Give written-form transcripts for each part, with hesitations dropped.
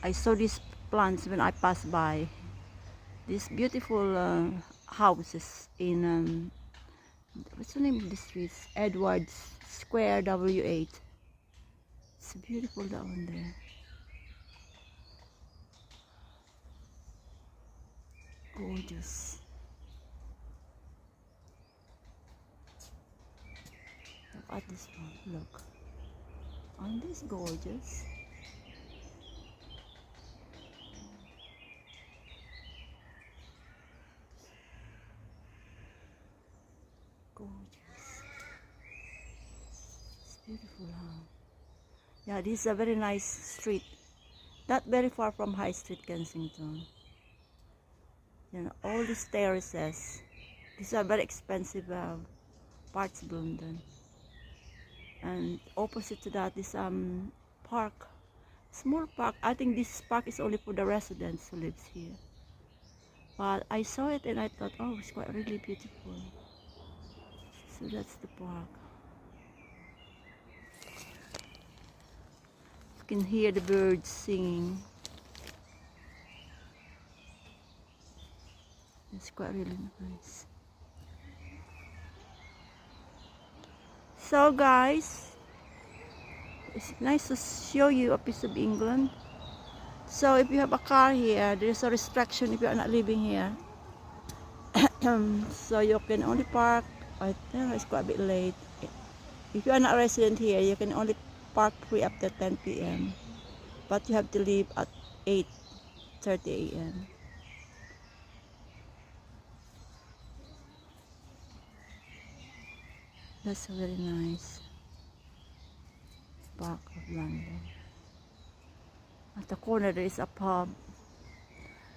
I saw these plants when I passed by. These beautiful houses in what's the name of the street? Edwards Square W8. It's beautiful down there. Gorgeous. Look at this one. Look. Aren't these gorgeous? Gorgeous. It's beautiful, huh? Yeah, this is a very nice street. Not very far from High Street, Kensington. You know, all these terraces. These are very expensive parts of London. And opposite to that is park. Small park. I think this park is only for the residents who lives here. But I saw it and I thought, oh, it's quite really beautiful. So that's the park. You can hear the birds singing. It's quite really nice. So guys, it's nice to show you a piece of England. So if you have a car here, there's a restriction if you are not living here. So you can only park, I think it's quite a bit late. If you are not resident here, you can only park free after 10 p.m. But you have to leave at 8:30 a.m. That's very nice park of London. At the corner there is a pub.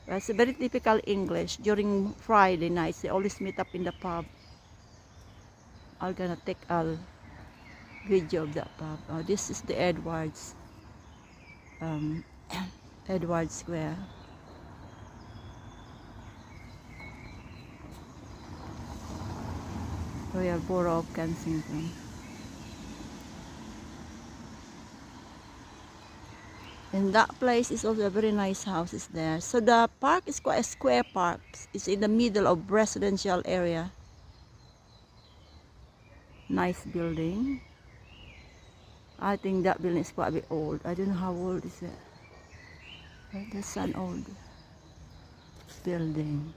It's a very typical English. During Friday nights, they always meet up in the pub. I'm gonna take a video of that pub. Oh, this is the Edwards Edwards Square. Royal Borough of Kensington. And that place is also a very nice house is there. So the park is quite a square park. It's in the middle of residential area. Nice building. I think that building is quite a bit old. I don't know how old is it. But that's an old building.